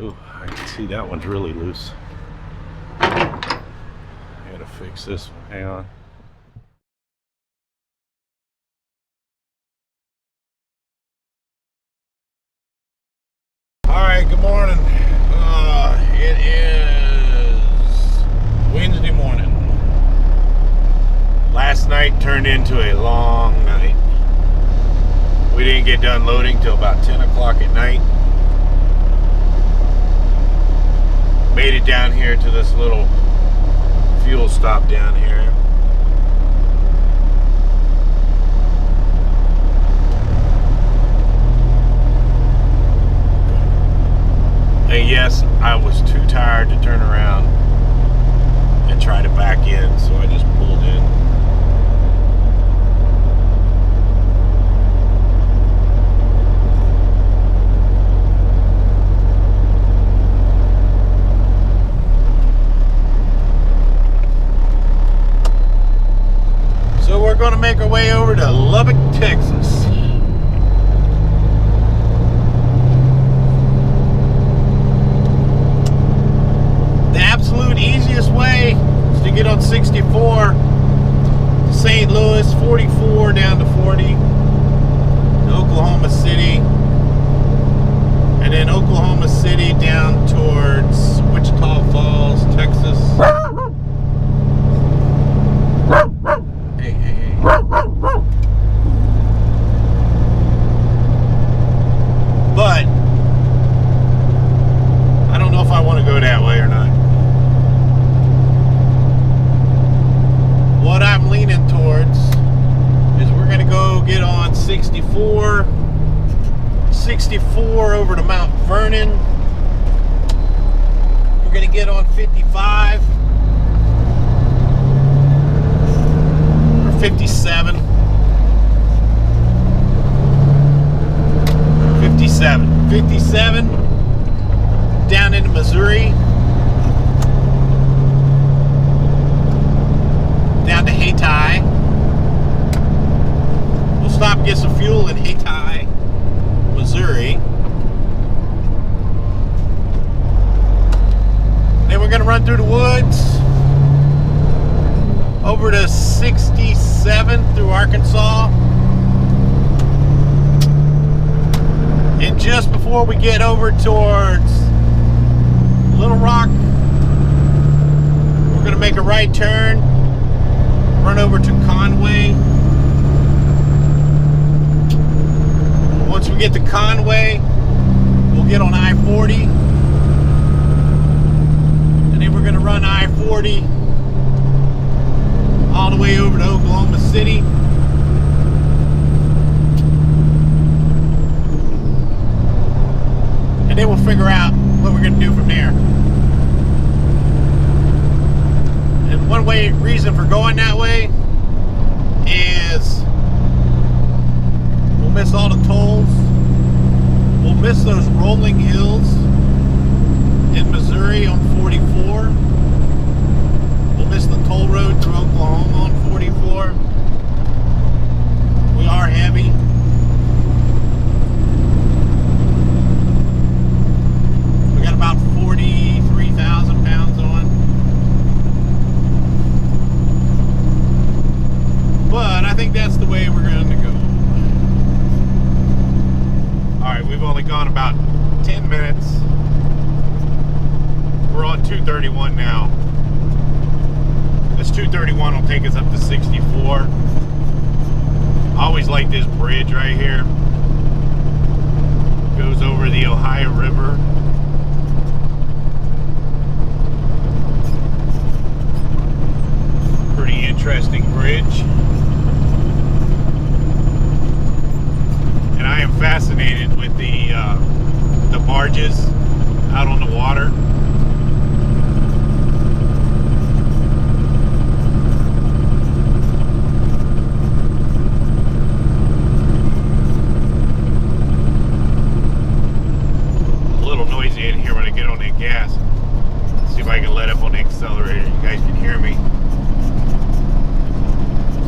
Ooh, I can see that one's really loose. I gotta fix this one. Hang on. Alright, good morning. It is Wednesday morning. Last night turned into a long night. We didn't get done loading till about 10 o'clock at night. Made it down here to this little fuel stop down here. And yes, I was too tired to turn around and try to back in, so I just pulled in. So we're going to make our way over to Lubbock, Texas. The absolute easiest way is to get on 64 to St. Louis, 44 down to 40, to Oklahoma City, and then Oklahoma City down towards Wichita Falls, Texas. But I don't know if I want to go that way or not. What I'm leaning towards is we're going to go get on 64 over to Mount Vernon. We're going to get on 55 or 57. 57 down into Missouri, down to Hayti. We'll stop and get some fuel in Hayti, Missouri. Then we're going to run through the woods over to 67 through Arkansas. And just before we get over towards Little Rock, we're going to make a right turn, run over to Conway. Once we get to Conway, we'll get on I-40. And then we're going to run I-40 all the way over to Oklahoma City. And then we'll figure out what we're going to do from there. And one reason for going that way is we'll miss all the tolls. We'll miss those rolling hills in Missouri on 44. We'll miss the toll road through Oklahoma on 44. We are heavy. About 43,000 pounds on. But I think that's the way we're going to go. Alright, we've only gone about 10 minutes. We're on 231 now. This 231 will take us up to 64. I always like this bridge right here. Goes over the Ohio River. Interesting bridge, and I am fascinated with the barges out on the water. A little noisy in here when I get on that gas. Let's see if I can let up on the accelerator. You guys can hear me.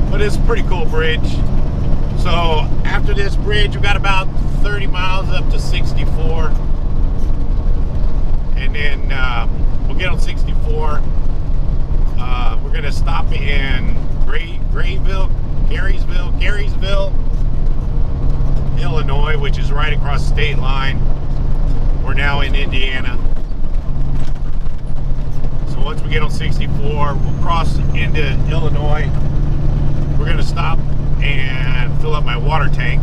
But it's a pretty cool bridge. So after this bridge, we've got about 30 miles up to 64. stop in Garysville, Illinois, which is right across the state line. We're now in Indiana. So once we get on 64, we'll cross into Illinois. We're gonna stop and fill up my water tank.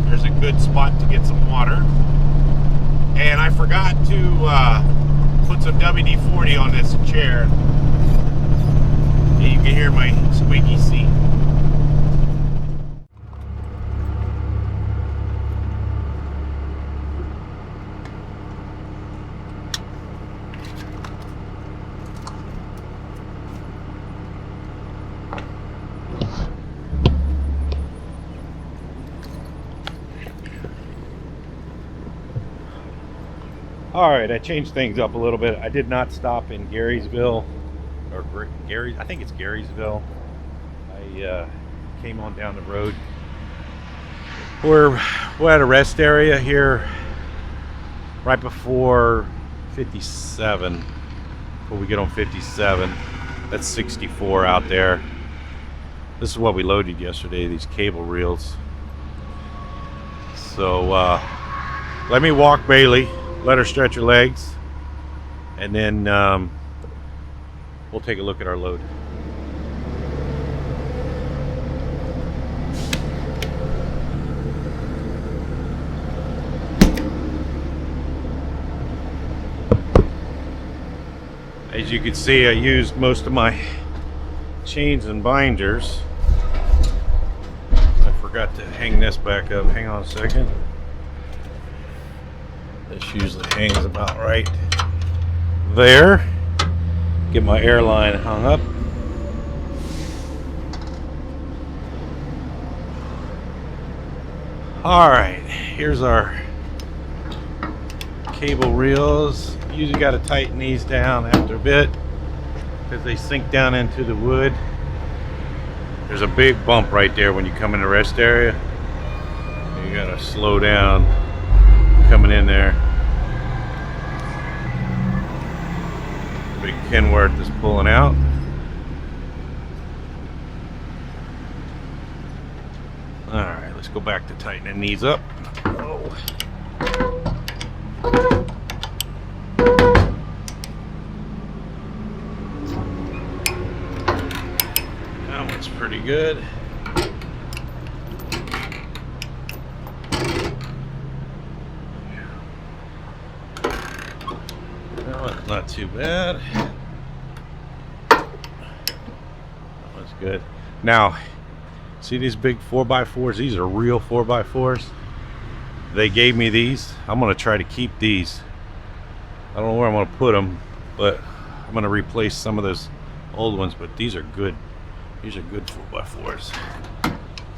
There's a good spot to get some water. And I forgot to put some WD-40 on this chair. And you can hear my squeaky seat. All right, I changed things up a little bit. I did not stop in Garysville, or I think it's Garysville. I came on down the road. We're at a rest area here right before 57. Before we get on 57, that's 64 out there. This is what we loaded yesterday, these cable reels. So let me walk Bailey. Let her stretch her legs, and then we'll take a look at our load. As you can see, I used most of my chains and binders. I forgot to hang this back up. Hang on a second. This usually hangs about right there. Get my airline hung up. All right, here's our cable reels. You usually got to tighten these down after a bit because they sink down into the wood. There's a big bump right there when you come in the rest area. You got to slow down coming in there. Big Kenworth is pulling out. Alright, let's go back to tightening these up. Oh. That one's pretty good. Not too bad. That was good. Now, see these big 4x4s? These are real 4x4s. They gave me these. I'm going to try to keep these. I don't know where I'm going to put them, but I'm going to replace some of those old ones. But these are good. These are good 4x4s.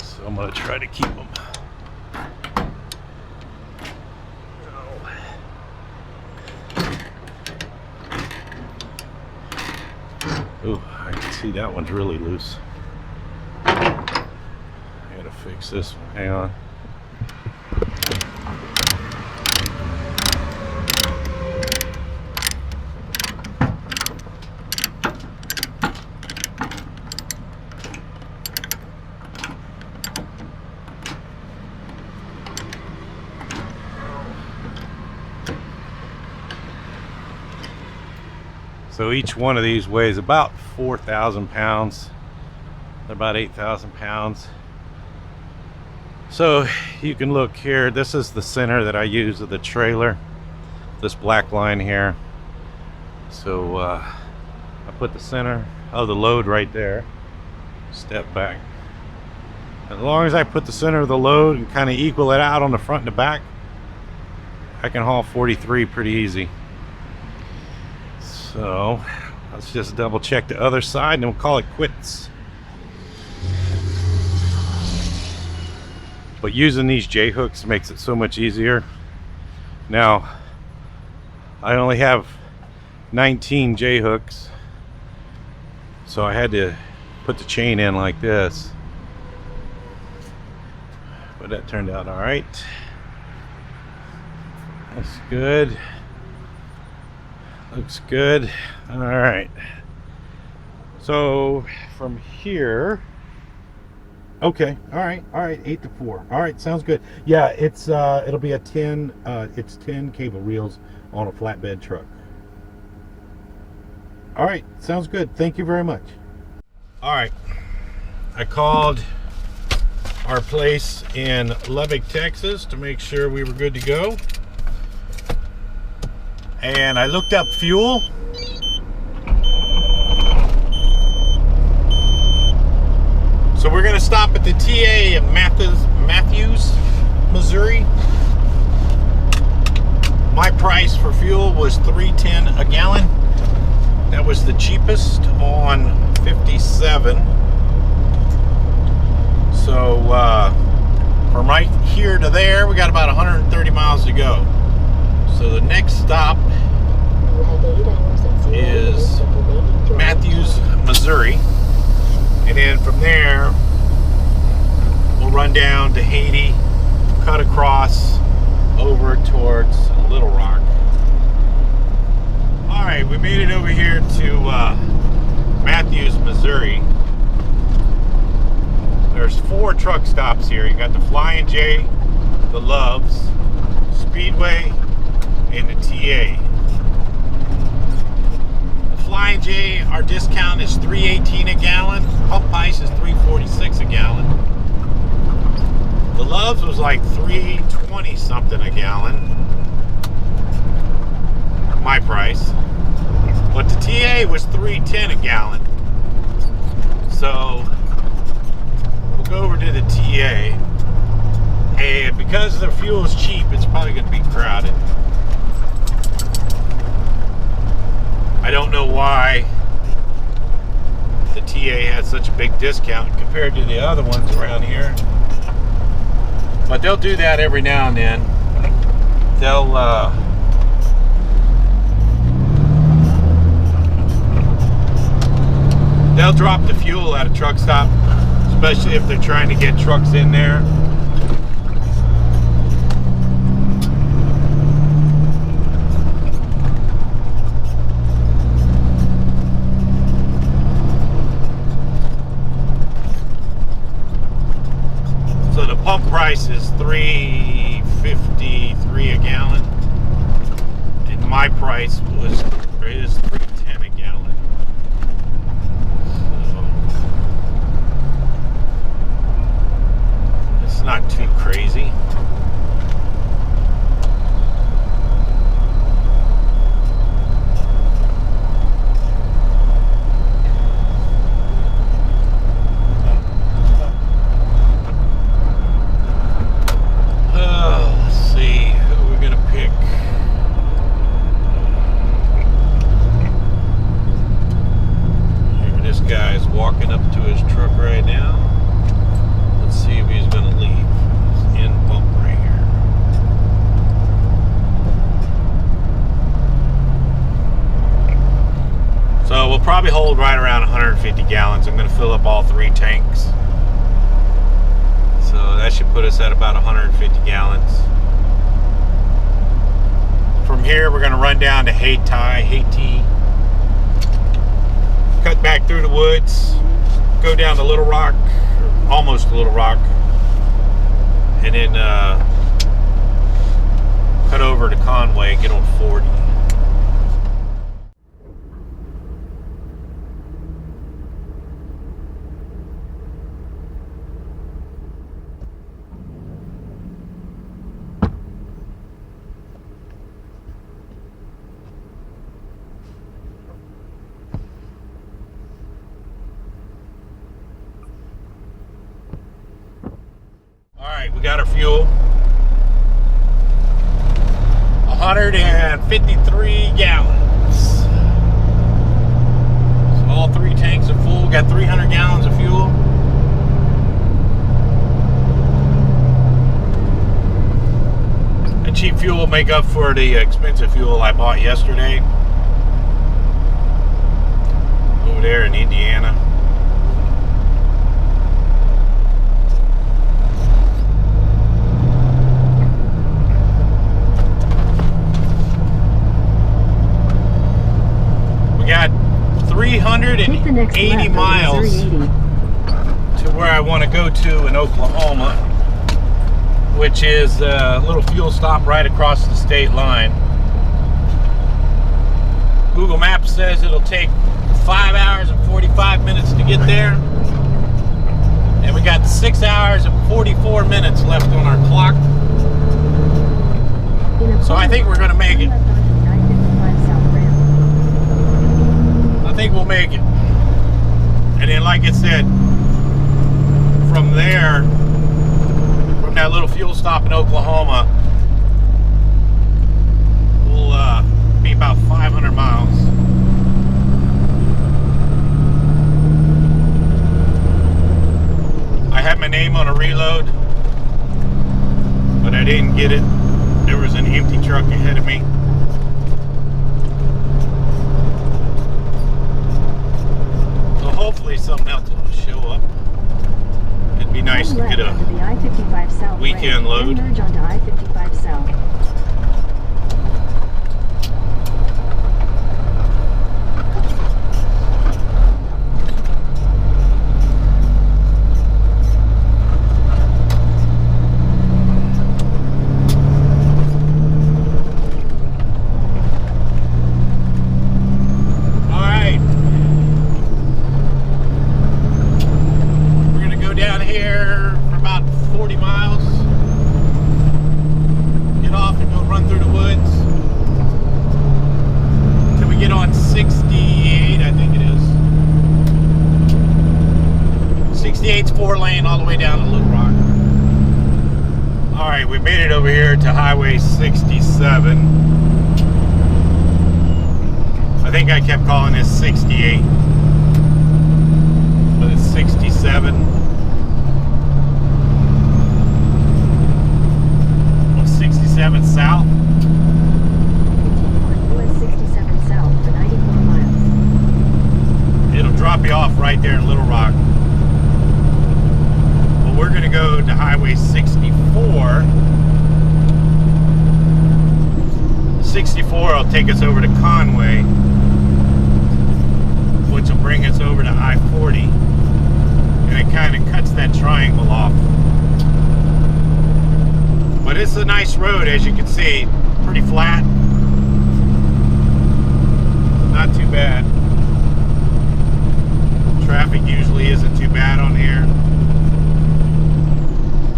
So I'm going to try to keep them. Ooh, I can see that one's really loose. I gotta fix this one. Hang on. So each one of these weighs about 4,000 pounds. They're about 8,000 pounds. So you can look here. This is the center that I use of the trailer. This black line here. So I put the center of the load right there. Step back. As long as I put the center of the load and kind of equal it out on the front and the back, I can haul 43 pretty easy. So let's just double check the other side and then we'll call it quits. But using these J hooks makes it so much easier. Now I only have 19 J hooks, so I had to put the chain in like this, but that turned out all right. That's good. Looks good. All right. So from here, okay, all right, 8 to 4. All right, sounds good. Yeah, it's it'll be a 10. It's 10 cable reels on a flatbed truck. All right, sounds good. Thank you very much. All right, I called our place in Lubbock, Texas to make sure we were good to go. And I looked up fuel. So we're gonna stop at the TA in Matthews, Missouri. My price for fuel was $3.10 a gallon. That was the cheapest on 57. So from right here to there, we got about 130 miles to go. So the next stop is Matthews, Missouri. And then from there, we'll run down to Haiti, cut across over towards Little Rock. All right, we made it over here to Matthews, Missouri. There's 4 truck stops here. You got the Flying J, the Loves, Speedway, and the TA. The Flying J, our discount is $3.18 a gallon. Pump price is $3.46 a gallon. The Loves was like $3.20 something a gallon. My price. But the TA was $3.10 a gallon. So we'll go over to the TA. And because the fuel is cheap, it's probably going to be crowded. I don't know why the TA has such a big discount compared to the other ones around here. But they'll do that every now and then. They'll drop the fuel at a truck stop, especially if they're trying to get trucks in there. So the pump price is $3.53 a gallon, and my price is $3.10 a gallon. So it's not too crazy. Walking up to his truck right now. Let's see if he's going to leave. He's in pump right here. So we'll probably hold right around 150 gallons. I'm going to fill up all 3 tanks. So that should put us at about 150 gallons. From here, we're going to run down to Haiti. Cut back through the woods, go down to Little Rock, or almost to Little Rock, and then cut over to Conway, get on 40. Alright, we got our fuel. 153 gallons. So all 3 tanks are full. We got 300 gallons of fuel. And cheap fuel will make up for the expensive fuel I bought yesterday. Over there in Indiana. Got 300 and 80 miles to where I want to go to in Oklahoma, which is a little fuel stop right across the state line. Google Maps says it'll take 5 hours and 45 minutes to get there. And we got 6 hours and 44 minutes left on our clock. So I think we're going to make it. I think we'll make it. And then, like I said, from there, from that little fuel stop in Oklahoma, we'll be about 500 miles. I had my name on a reload, but I didn't get it. There was an empty truck ahead of me. So hopefully something else will show up. It'd be nice to get a weekend load. Merge onto I-55 South. It's 4-lane all the way down to Little Rock. Alright, we made it over here to Highway 67. I think I kept calling this 68, but it's 67. Well, 67 south. US 67 south for 94 miles. It'll drop you off right there in Little Rock. We're going to go to Highway 64. 64 will take us over to Conway, which will bring us over to I-40. And it kind of cuts that triangle off. But it's a nice road, as you can see. Pretty flat. Not too bad. Traffic usually isn't too bad on here.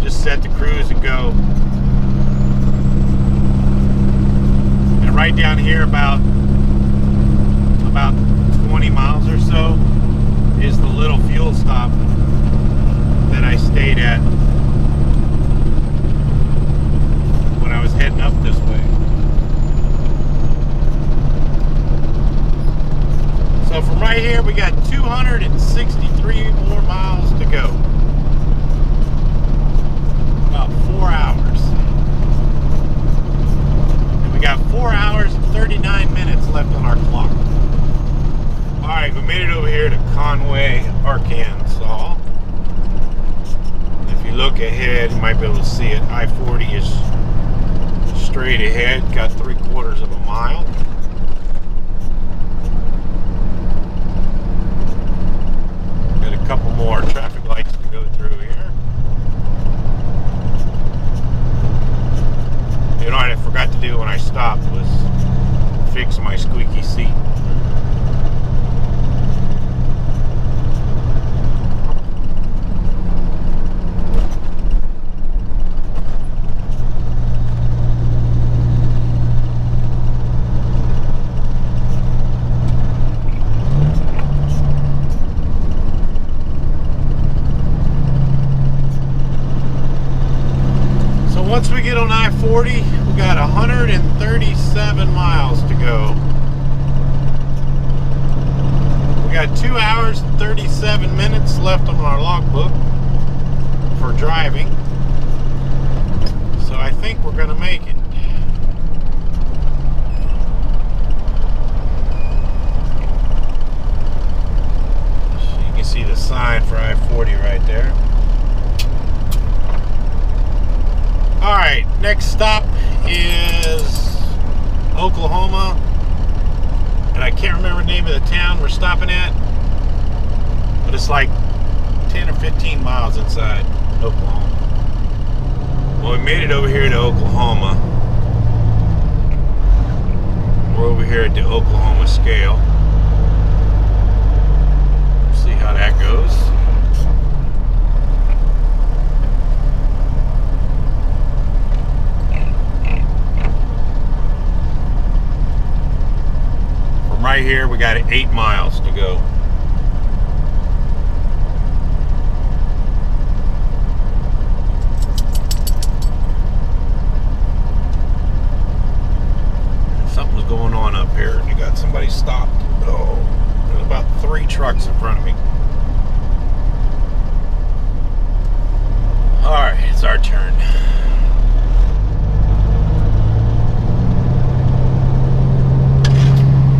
Just set the cruise and go. And right down here, about 20 miles or so, is the little fuel stop that I stayed at when I was heading up this way. So from right here, we got 263 more miles to go. About 4 hours. And we got 4 hours and 39 minutes left on our clock. Alright, we made it over here to Conway, Arkansas. If you look ahead, you might be able to see it. I-40 is straight ahead, got 3/4 of a mile. Got a couple more traffic lights to go through here. You know what I forgot to do when I stopped was fix my squeaky seat. Once we get on I-40, we got 137 miles to go. We got 2 hours and 37 minutes left on our logbook for driving. So I think we're going to make it. So you can see the sign for I-40 right there. Alright, next stop is Oklahoma, and I can't remember the name of the town we're stopping at. but it's like 10 or 15 miles inside Oklahoma. Well, we made it over here to Oklahoma. We're over here at the Oklahoma scale. See how that goes. From right here, we got 8 miles to go. Something's going on up here, and you got somebody stopped. Oh, there's about 3 trucks in front of me. All right, it's our turn.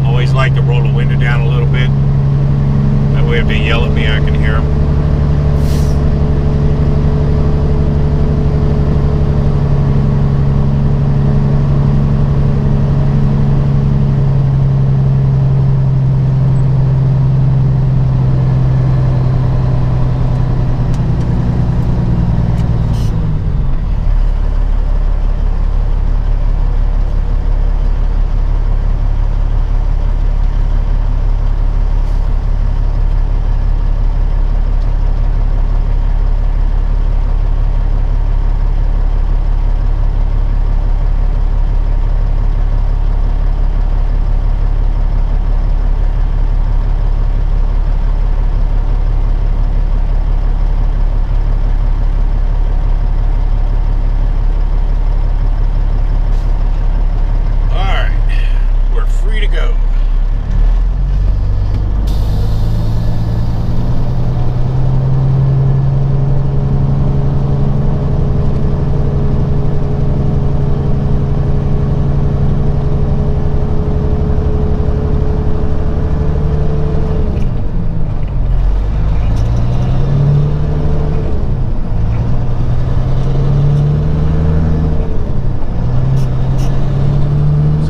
Always like to roll the window down a little bit. That way if they yell at me, I can hear them.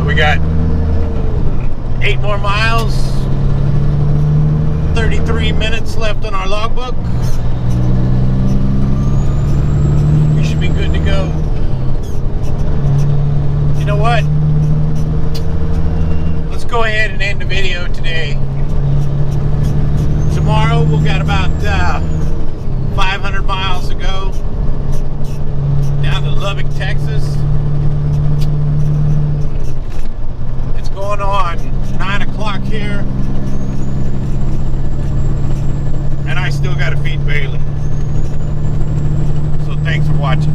We got 8 more miles, 33 minutes left on our logbook. We should be good to go. You know what? Let's go ahead and end the video today. Tomorrow we've got about 500 miles to go down to Lubbock, Texas. Going on 9 o'clock here, and I still got to feed Bailey. So thanks for watching.